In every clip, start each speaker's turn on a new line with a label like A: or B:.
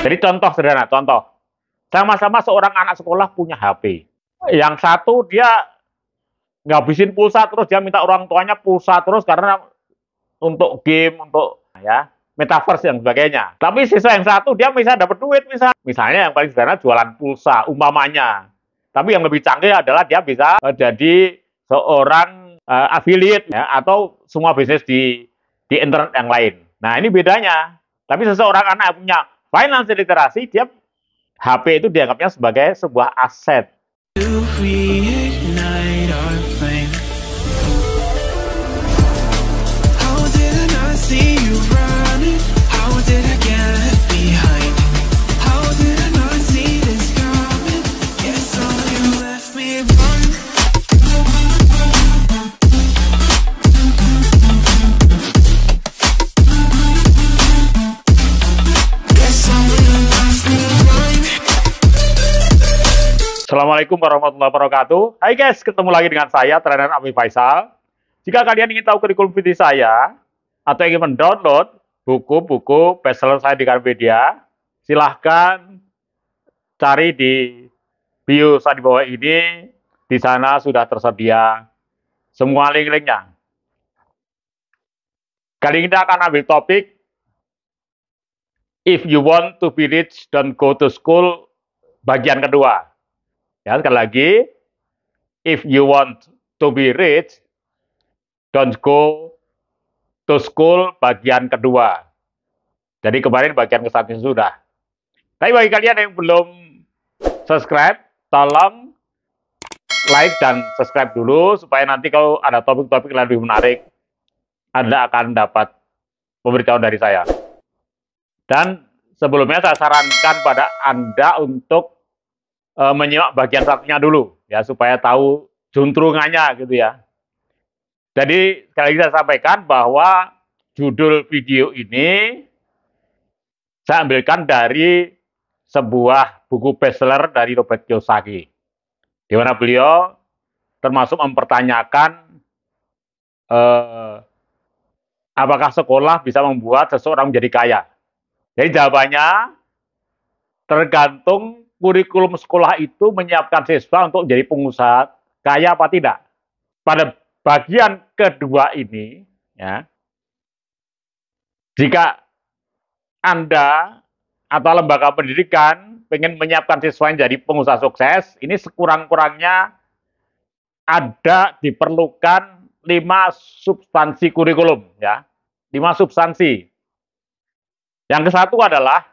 A: Jadi contoh sederhana, contoh. Sama-sama seorang anak sekolah punya HP. Yang satu dia ngabisin pulsa terus, dia minta orang tuanya pulsa terus karena untuk game, untuk ya metaverse dan sebagainya. Tapi siswa yang satu dia bisa dapat duit, misalnya yang paling sederhana jualan pulsa umpamanya. Tapi yang lebih canggih adalah dia bisa jadi seorang affiliate ya, atau semua bisnis di internet yang lain. Nah ini bedanya. Tapi seseorang anak yang punya financial literasi, dia HP itu dianggapnya sebagai sebuah aset. Assalamualaikum warahmatullahi wabarakatuh. Hai guys, ketemu lagi dengan saya, Trainer Ami Faisal. Jika kalian ingin tahu kurikulum video saya, atau ingin mendownload buku-buku bestseller saya di Gramedia, silahkan cari di bio saya di bawah ini. Di sana sudah tersedia semua link-linknya. Kali ini kita akan ambil topik, If you want to be rich, don't go to school, bagian kedua. Ya, sekali lagi, if you want to be rich, don't go to school, bagian kedua. Jadi kemarin bagian ke-1 sudah. Tapi bagi kalian yang belum subscribe, tolong like dan subscribe dulu, supaya nanti kalau ada topik-topik yang lebih menarik, Anda akan dapat pemberitahuan dari saya. Dan sebelumnya saya sarankan pada Anda untuk menyimak bagian satunya dulu, ya, supaya tahu juntrungannya gitu ya. Jadi sekali lagi saya sampaikan bahwa judul video ini saya ambilkan dari sebuah buku bestseller dari Robert Kiyosaki, di mana beliau termasuk mempertanyakan apakah sekolah bisa membuat seseorang menjadi kaya. Jadi jawabannya tergantung kurikulum sekolah itu menyiapkan siswa untuk menjadi pengusaha kaya apa tidak. Pada bagian kedua ini, ya, jika Anda atau lembaga pendidikan ingin menyiapkan siswa yang jadi pengusaha sukses, ini sekurang-kurangnya ada diperlukan 5 substansi kurikulum, ya, 5 substansi. Yang ke-1 adalah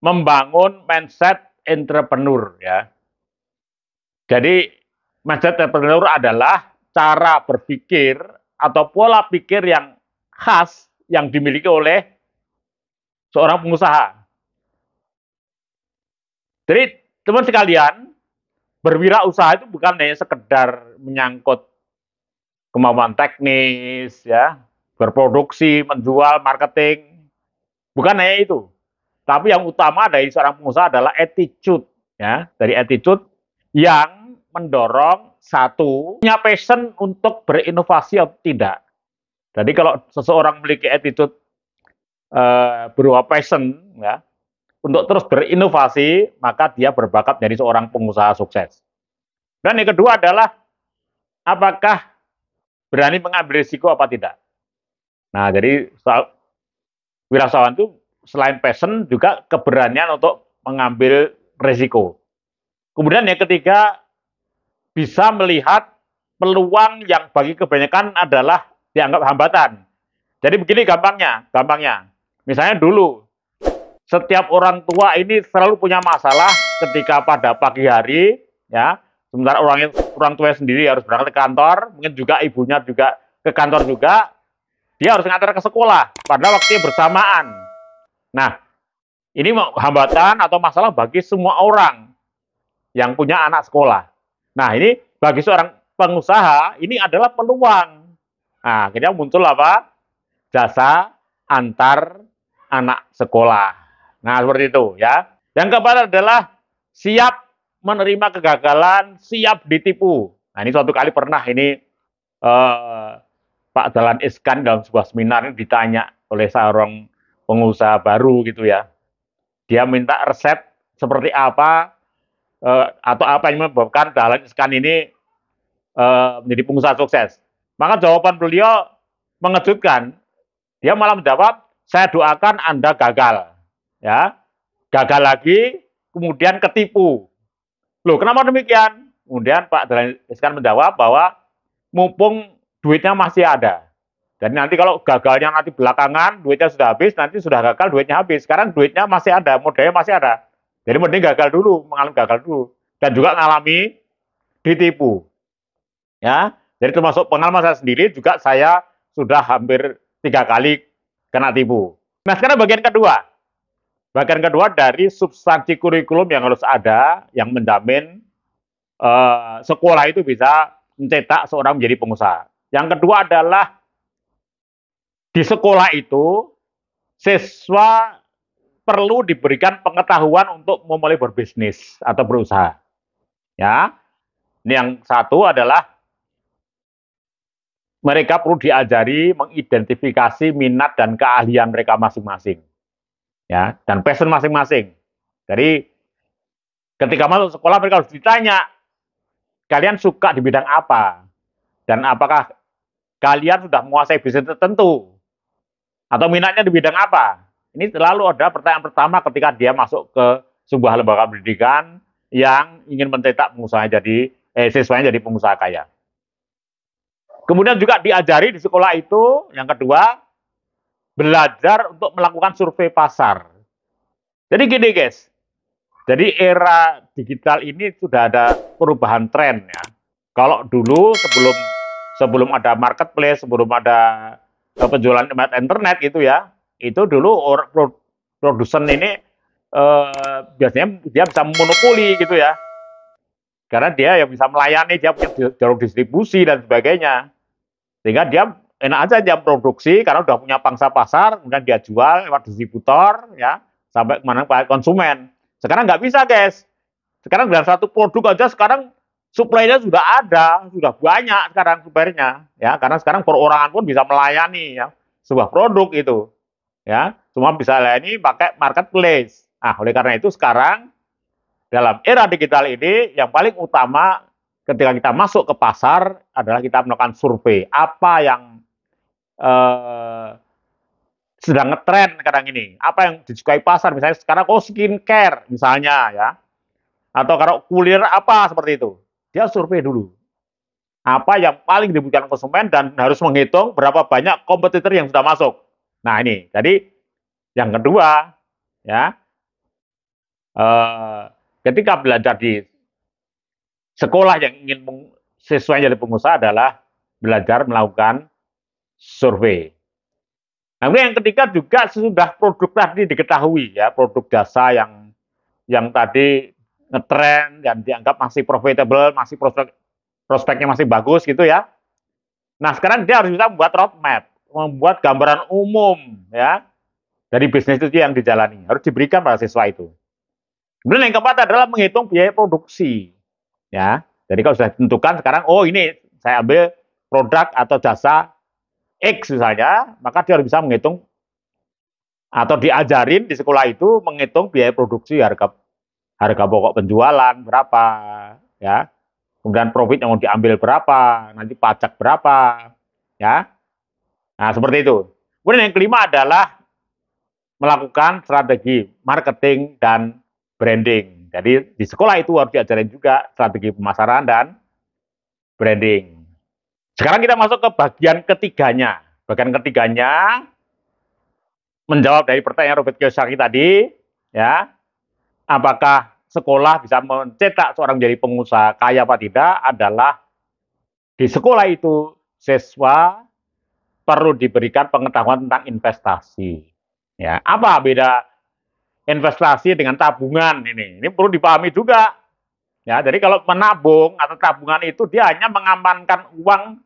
A: membangun mindset entrepreneur, ya. Jadi mindset entrepreneur adalah cara berpikir atau pola pikir yang khas yang dimiliki oleh seorang pengusaha. Jadi teman sekalian, berwirausaha itu bukan hanya sekedar menyangkut kemampuan teknis, ya, berproduksi, menjual, marketing, bukan hanya itu. Tapi yang utama dari seorang pengusaha adalah attitude, ya, dari attitude yang mendorong satu, punya passion untuk berinovasi atau tidak. Jadi kalau seseorang memiliki attitude berupa passion, ya, untuk terus berinovasi, maka dia berbakat menjadi seorang pengusaha sukses. Dan yang kedua adalah apakah berani mengambil risiko apa tidak. Nah, jadi wirausahawan itu selain passion juga keberanian untuk mengambil risiko. Kemudian yang ketiga, bisa melihat peluang yang bagi kebanyakan adalah dianggap hambatan. Jadi begini gampangnya. Misalnya dulu, setiap orang tua ini selalu punya masalah ketika pada pagi hari, ya, sementara orang tua sendiri harus berangkat ke kantor, mungkin juga ibunya juga ke kantor juga, dia harus ngantar ke sekolah pada waktu bersamaan. Nah, ini hambatan atau masalah bagi semua orang yang punya anak sekolah. Nah, ini bagi seorang pengusaha, ini adalah peluang. Nah, akhirnya muncul apa? Jasa antar anak sekolah. Nah, seperti itu, ya. Yang keempat adalah siap menerima kegagalan, siap ditipu. Nah, ini suatu kali pernah ini Pak Dahlan Iskan dalam sebuah seminar ini ditanya oleh seorang pengusaha baru gitu ya. dia minta resep seperti apa atau apa yang menyebabkan Dahlan Iskan ini menjadi pengusaha sukses. Maka jawaban beliau mengejutkan. Dia malah menjawab, saya doakan Anda gagal. Ya, gagal lagi, kemudian ketipu. Loh, kenapa demikian? Kemudian Pak Dahlan Iskan menjawab bahwa mumpung duitnya masih ada. Dan nanti kalau gagalnya nanti belakangan, duitnya sudah habis, nanti sudah gagal, duitnya habis. Sekarang duitnya masih ada, modalnya masih ada. Jadi mending gagal dulu, mengalami gagal dulu. Dan juga mengalami ditipu. Ya, jadi termasuk pengalaman saya sendiri juga saya sudah hampir 3 kali kena tipu. Nah, sekarang bagian kedua. Bagian kedua dari substansi kurikulum yang harus ada, yang menjamin sekolah itu bisa mencetak seorang menjadi pengusaha. Yang kedua adalah di sekolah itu siswa perlu diberikan pengetahuan untuk memulai berbisnis atau berusaha. Ya, ini yang satu adalah mereka perlu diajari mengidentifikasi minat dan keahlian mereka masing-masing, ya, dan passion masing-masing. Jadi ketika masuk sekolah mereka harus ditanya, kalian suka di bidang apa, dan apakah kalian sudah menguasai bisnis tertentu, atau minatnya di bidang apa. Ini selalu ada pertanyaan pertama ketika dia masuk ke sebuah lembaga pendidikan yang ingin mencetak pengusaha siswanya jadi pengusaha kaya. Kemudian juga diajari di sekolah itu, yang kedua, belajar untuk melakukan survei pasar. Jadi gini guys, jadi era digital ini sudah ada perubahan tren ya. Kalau dulu sebelum ada marketplace, sebelum ada penjualan internet gitu ya, itu dulu produsen ini biasanya dia bisa monopoli gitu ya, karena dia yang bisa melayani, dia punya jalur distribusi dan sebagainya, sehingga dia enak aja dia produksi karena udah punya pangsa pasar, kemudian dia jual lewat distributor ya sampai kemana ke konsumen. Sekarang nggak bisa guys, sekarang dalam satu produk aja sekarang supply-nya sudah ada, sudah banyak sekarang suppliernya, ya, karena sekarang perorangan pun bisa melayani ya sebuah produk itu, ya, semua bisa melayani pakai marketplace. Nah, oleh karena itu sekarang dalam era digital ini yang paling utama ketika kita masuk ke pasar adalah kita melakukan survei apa yang sedang ngetren sekarang ini, apa yang disukai pasar, misalnya sekarang skincare misalnya ya, atau kalau kuliah apa seperti itu. Dia survei dulu. Apa yang paling dibutuhkan konsumen dan harus menghitung berapa banyak kompetitor yang sudah masuk. Nah ini, jadi yang kedua, ya, ketika belajar di sekolah yang ingin siswa jadi pengusaha adalah belajar melakukan survei. Nah, yang ketiga juga sesudah produk tadi diketahui ya, produk jasa yang tadi ngetren dan dianggap masih profitable, masih prospeknya masih bagus gitu ya. Nah, sekarang dia harus bisa membuat roadmap, membuat gambaran umum ya dari bisnis itu yang dijalani, harus diberikan pada siswa itu. Kemudian yang keempat adalah menghitung biaya produksi. Ya. Jadi kalau sudah ditentukan sekarang, oh ini saya ambil produk atau jasa X misalnya, maka dia harus bisa menghitung atau diajarin di sekolah itu menghitung biaya produksi, harga pokok penjualan berapa, ya, kemudian profit yang mau diambil berapa, nanti pajak berapa, ya. Nah, seperti itu. Kemudian yang kelima adalah melakukan strategi marketing dan branding. Jadi di sekolah itu harus diajarin juga strategi pemasaran dan branding. Sekarang kita masuk ke bagian ketiganya. Bagian ketiganya menjawab dari pertanyaan Robert Kiyosaki tadi, ya. Apakah sekolah bisa mencetak seorang menjadi pengusaha kaya apa tidak, adalah di sekolah itu siswa perlu diberikan pengetahuan tentang investasi. Ya, apa beda investasi dengan tabungan ini? Ini perlu dipahami juga. Ya, jadi kalau menabung atau tabungan itu dia hanya mengamankan uang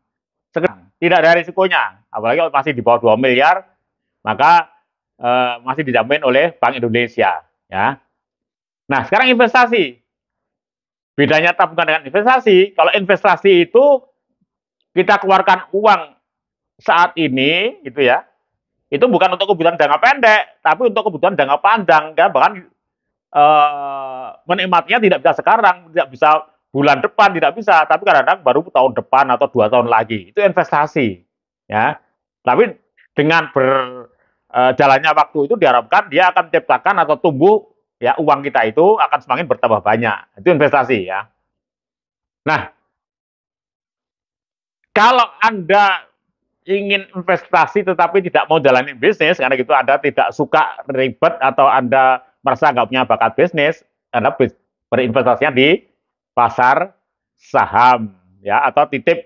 A: sekarang, tidak ada risikonya. Apalagi kalau masih di bawah 2 miliar, maka masih dijamin oleh Bank Indonesia. Ya. Nah, sekarang investasi. Bedanya tabungan dengan investasi, kalau investasi itu kita keluarkan uang saat ini, gitu ya, itu bukan untuk kebutuhan jangka pendek, tapi untuk kebutuhan jangka panjang, ya, bahkan menikmatinya tidak bisa sekarang, tidak bisa bulan depan, tidak bisa, tapi kadang-kadang baru tahun depan atau 2 tahun lagi. Itu investasi, ya. Tapi dengan berjalannya waktu itu diharapkan dia akan menciptakan atau tumbuh ya uang kita itu akan semakin bertambah banyak. Itu investasi ya. Nah, kalau Anda ingin investasi tetapi tidak mau jalanin bisnis karena gitu Anda tidak suka ribet atau Anda merasa nggak punya bakat bisnis, Anda berinvestasinya di pasar saham ya atau titip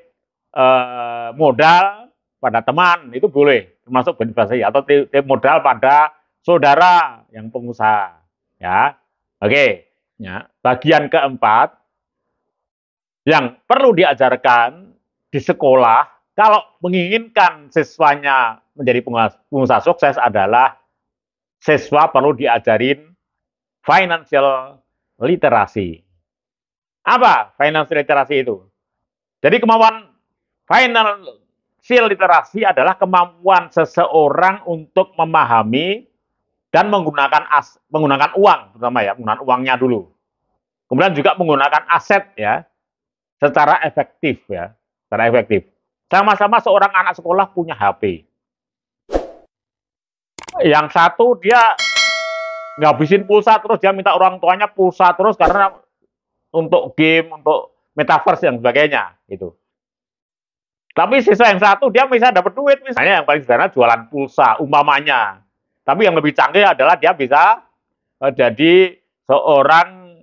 A: modal pada teman itu boleh termasuk berinvestasi atau titip modal pada saudara yang pengusaha ya. Oke, ya. Bagian keempat yang perlu diajarkan di sekolah kalau menginginkan siswanya menjadi pengusaha sukses adalah siswa perlu diajarin financial literasi. Apa financial literasi itu? Jadi kemampuan financial literasi adalah kemampuan seseorang untuk memahami dan menggunakan uang, terutama ya, menggunakan uangnya dulu. Kemudian juga menggunakan aset ya, secara efektif ya, secara efektif. Sama-sama seorang anak sekolah punya HP. Yang satu dia ngabisin pulsa terus dia minta orang tuanya pulsa terus karena untuk game, untuk metaverse dan sebagainya itu. Tapi siswa yang satu dia bisa dapat duit misalnya yang paling sederhana jualan pulsa umpamanya. Tapi yang lebih canggih adalah dia bisa jadi seorang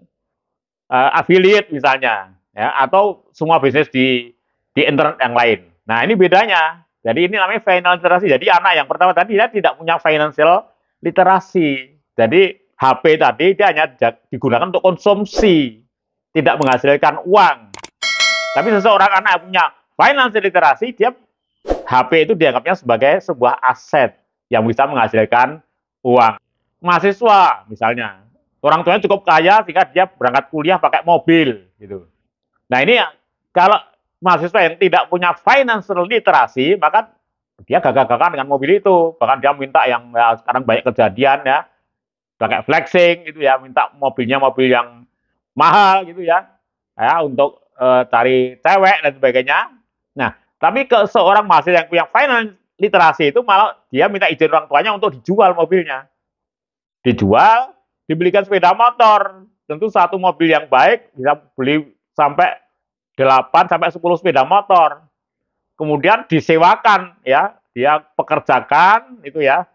A: affiliate misalnya ya atau semua bisnis di internet yang lain. Nah, ini bedanya. Jadi ini namanya financial literasi. Jadi anak yang pertama tadi dia tidak punya financial literasi. Jadi HP tadi dia hanya digunakan untuk konsumsi, tidak menghasilkan uang. Tapi seseorang anak yang punya financial literasi, dia HP itu dianggapnya sebagai sebuah aset yang bisa menghasilkan uang. Mahasiswa misalnya, orang tuanya cukup kaya sehingga dia berangkat kuliah pakai mobil gitu. Nah, ini kalau mahasiswa yang tidak punya financial literasi, maka dia gagah-gagahan dengan mobil itu. Bahkan dia minta yang ya, sekarang banyak kejadian ya, pakai flexing gitu ya, minta mobilnya mobil yang mahal gitu ya untuk cari cewek dan sebagainya. Nah, tapi ke seorang mahasiswa yang punya financial literasi itu malah dia minta izin orang tuanya untuk dijual mobilnya. Dijual, dibelikan sepeda motor. Tentu satu mobil yang baik bisa beli sampai 8 sampai 10 sepeda motor. Kemudian disewakan ya, dia pekerjakan itu ya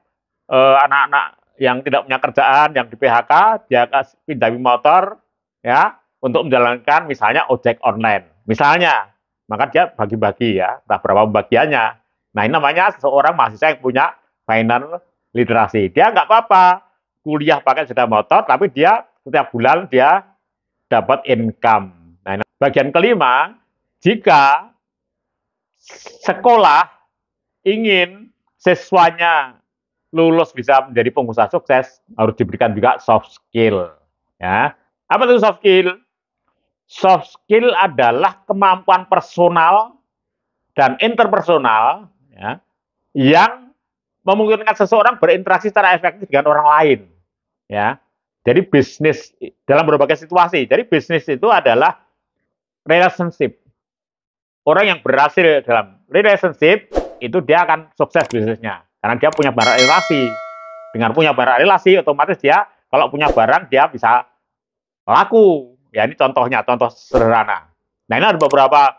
A: anak-anak yang tidak punya kerjaan, yang di PHK, dia kasih pinjami motor ya untuk menjalankan misalnya ojek online. Misalnya, maka dia bagi-bagi ya, entah berapa bagiannya. Nah, ini namanya seorang mahasiswa yang punya financial literasi. Dia nggak apa-apa kuliah pakai sepeda motor, tapi dia setiap bulan dia dapat income. Nah, bagian kelima, jika sekolah ingin siswanya lulus bisa menjadi pengusaha sukses, harus diberikan juga soft skill. Ya, apa itu soft skill? Soft skill adalah kemampuan personal dan interpersonal ya, yang memungkinkan seseorang berinteraksi secara efektif dengan orang lain. Ya, jadi bisnis dalam berbagai situasi. Jadi bisnis itu adalah relationship. Orang yang berhasil dalam relationship itu dia akan sukses bisnisnya karena dia punya barang relasi. Dengan punya barang relasi otomatis dia kalau punya barang dia bisa laku. Ya ini contohnya, contoh sederhana. Nah, ini ada beberapa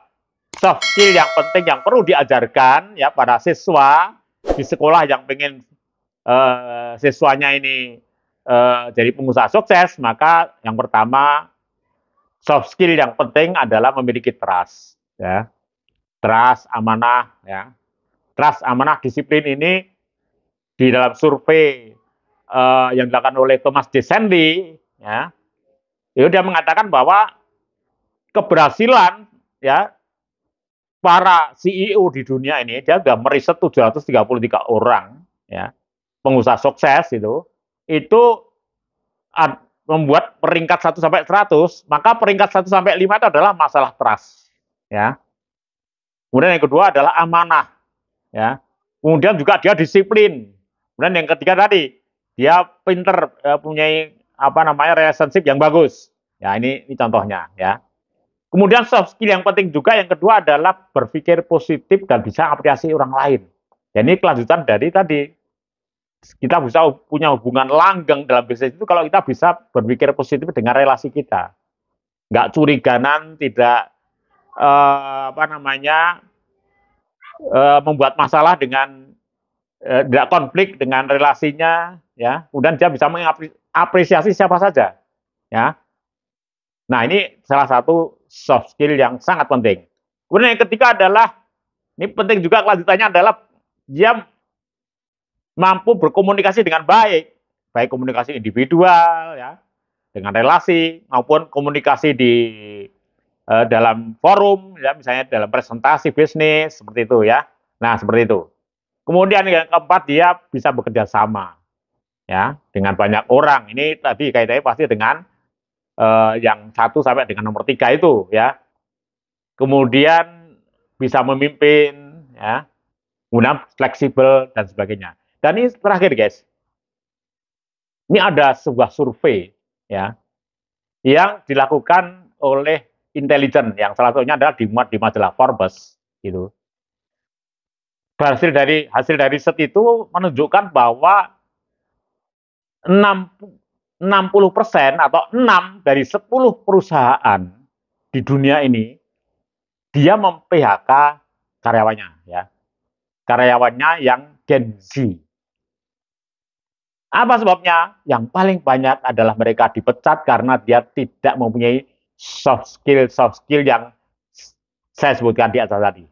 A: soft skill yang penting yang perlu diajarkan ya pada siswa di sekolah yang pengen siswanya ini jadi pengusaha sukses. Maka yang pertama soft skill yang penting adalah memiliki trust ya. Trust, amanah ya. Trust, amanah, disiplin ini di dalam survei yang dilakukan oleh Thomas Desenli ya, itu dia mengatakan bahwa keberhasilan ya para CEO di dunia ini dia sudah meriset 733 orang ya pengusaha sukses itu membuat peringkat 1 sampai 100, maka peringkat 1 sampai 5 itu adalah masalah trust ya. Kemudian yang kedua adalah amanah ya. Kemudian juga dia disiplin. Kemudian yang ketiga tadi dia pinter, punya relationship yang bagus. Ya, ini contohnya ya. Kemudian soft skill yang penting juga yang kedua adalah berpikir positif dan bisa apresiasi orang lain. Ya, ini kelanjutan dari tadi. Kita bisa punya hubungan langgeng dalam bisnis itu kalau kita bisa berpikir positif dengan relasi kita. Nggak curiganan, tidak membuat masalah dengan tidak konflik dengan relasinya, ya. Kemudian dia bisa mengapresiasi siapa saja, ya. Nah, ini salah satu soft skill yang sangat penting. Kemudian yang ketiga adalah, ini penting juga kelanjutannya adalah dia mampu berkomunikasi dengan baik, baik komunikasi individual, ya, dengan relasi maupun komunikasi di dalam forum, ya, misalnya dalam presentasi bisnis seperti itu, ya. Nah, seperti itu. Kemudian yang keempat dia bisa bekerja sama, ya, dengan banyak orang. Ini tadi kaitannya pasti dengan yang 1 sampai dengan nomor 3 itu, ya. Kemudian bisa memimpin, ya, kemudian fleksibel dan sebagainya. Dan ini terakhir, guys. Ini ada sebuah survei, ya, yang dilakukan oleh intelijen, yang salah satunya adalah dimuat di majalah Forbes, gitu. Hasil dari riset itu menunjukkan bahwa 60% atau 6 dari 10 perusahaan di dunia ini dia mem-PHK karyawannya, ya. Karyawannya yang Gen Z. Apa sebabnya? Yang paling banyak adalah mereka dipecat karena dia tidak mempunyai soft skill yang saya sebutkan di atas tadi.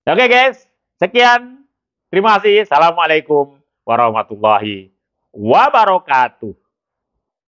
A: Oke, guys, sekian. Terima kasih. Assalamualaikum warahmatullahi wabarakatuh.